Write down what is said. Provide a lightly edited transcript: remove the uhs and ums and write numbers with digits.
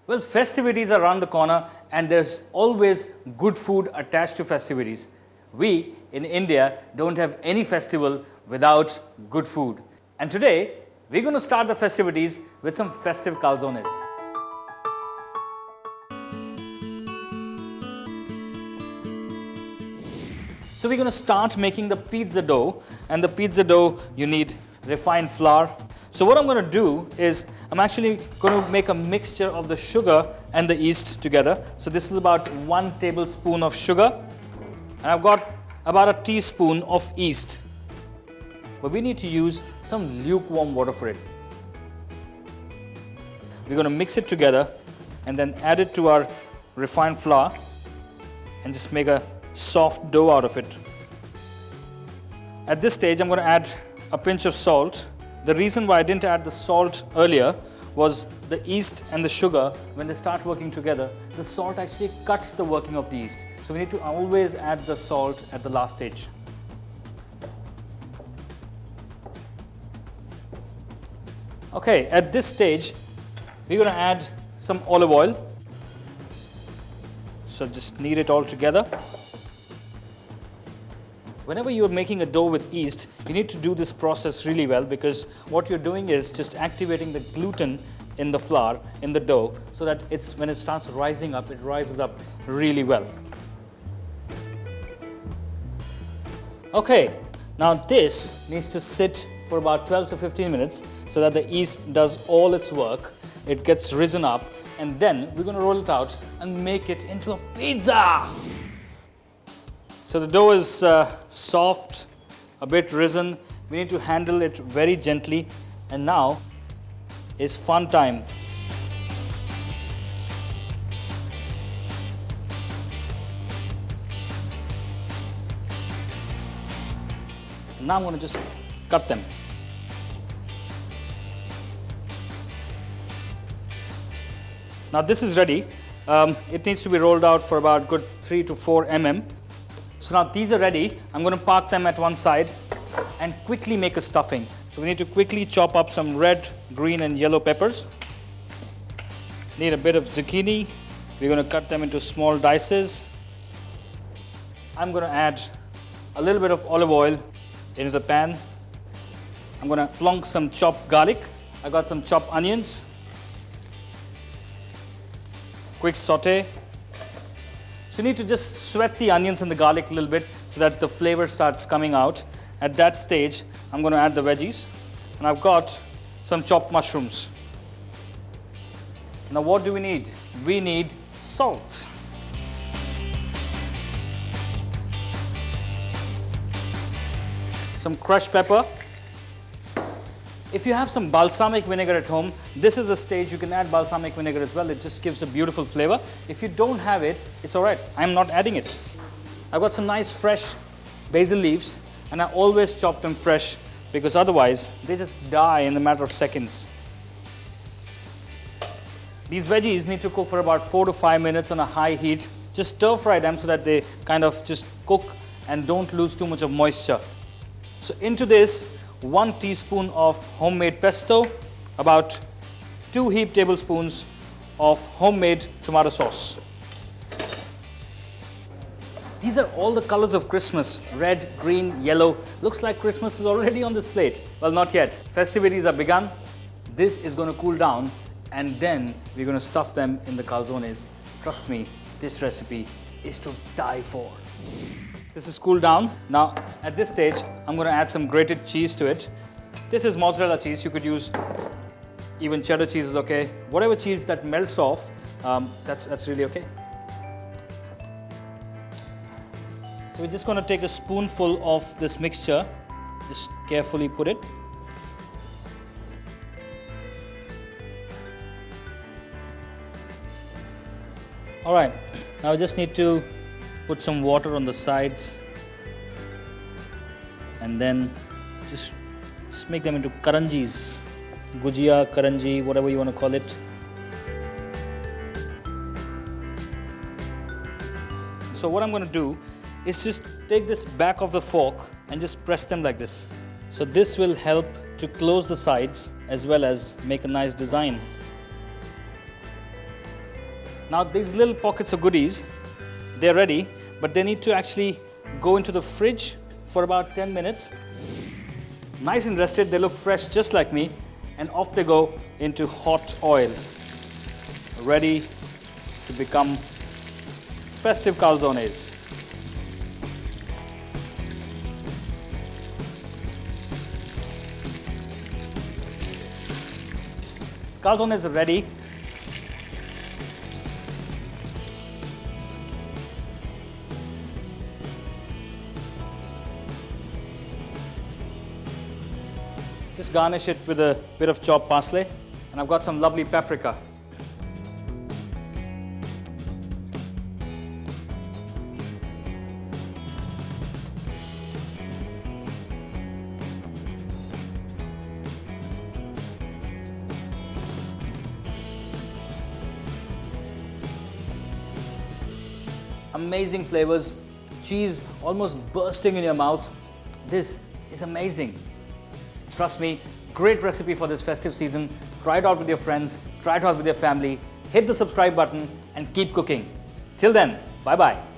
Well, festivities are around the corner and there's always good food attached to festivities. We in India don't have any festival without good food. And today, we're going to start the festivities with some festive calzones. So we're going to start making the pizza dough, and the pizza dough you need refined flour. So what I'm going to do is I'm actually going to make a mixture of the sugar and the yeast together. So this is about 1 tablespoon of sugar, and I've got about a teaspoon of yeast. But we need to use some lukewarm water for it. We're going to mix it together and then add it to our refined flour and just make a soft dough out of it. At this stage, I'm going to add a pinch of salt. The reason why I didn't add the salt earlier was the yeast and the sugar, when they start working together, the salt actually cuts the working of the yeast. So we need to always add the salt at the last stage. Okay, at this stage, we're going to add some olive oil. So just knead it all together. Whenever you're making a dough with yeast, you need to do this process really well, because what you're doing is just activating the gluten in the flour, in the dough, so that when it starts rising up, it rises up really well. Okay, now this needs to sit for about 12 to 15 minutes so that the yeast does all its work. It gets risen up, and then we're going to roll it out and make it into a pizza. So the dough is soft, a bit risen. We need to handle it very gently, and now is fun time. Now I'm going to just cut them. Now this is ready. It needs to be rolled out for about good 3 to 4 mm. So now these are ready. I'm going to park them at one side and quickly make a stuffing. So we need to quickly chop up some red, green and yellow peppers. Need a bit of zucchini. We're going to cut them into small dices. I'm going to add a little bit of olive oil into the pan. I'm going to plonk some chopped garlic. I got some chopped onions. Quick saute. So you need to just sweat the onions and the garlic a little bit so that the flavor starts coming out. At that stage, I'm going to add the veggies, and I've got some chopped mushrooms. Now what do we need? We need salt. Some crushed pepper. If you have some balsamic vinegar at home, this is a stage you can add balsamic vinegar as well. It just gives a beautiful flavor. If you don't have it, it's all right. I'm not adding it. I've got some nice fresh basil leaves, and I always chop them fresh because otherwise they just die in a matter of seconds. These veggies need to cook for about 4 to 5 minutes on a high heat. Just stir fry them so that they kind of just cook and don't lose too much of moisture. So into this, 1 teaspoon of homemade pesto, about 2 heaped tablespoons of homemade tomato sauce. These are all the colors of Christmas: red, green, yellow. Looks like Christmas is already on this plate. Well, not yet. Festivities are begun. This is going to cool down, and then we're going to stuff them in the calzones. Trust me, this recipe is to die for. This is cooled down. Now, at this stage, I'm going to add some grated cheese to it. This is mozzarella cheese. You could use even cheddar cheese is okay. Whatever cheese that melts off, that's really okay. So we're just going to take a spoonful of this mixture. Just carefully put it. All right. Now I just need to put some water on the sides, and then just make them into karanjis, gujia, karanji, whatever you want to call it. So what I'm going to do is just take this back of the fork and just press them like this. So this will help to close the sides as well as make a nice design. Now these little pockets of goodies, they're ready, but they need to actually go into the fridge for about 10 minutes. Nice and rested, they look fresh just like me, and off they go into hot oil, ready to become festive calzones. Calzones are ready. Just garnish it with a bit of chopped parsley, and I've got some lovely paprika. Amazing flavors, cheese almost bursting in your mouth. This is amazing. Trust me, great recipe for this festive season. Try it out with your friends, try it out with your family. Hit the subscribe button and keep cooking. Till then, bye-bye.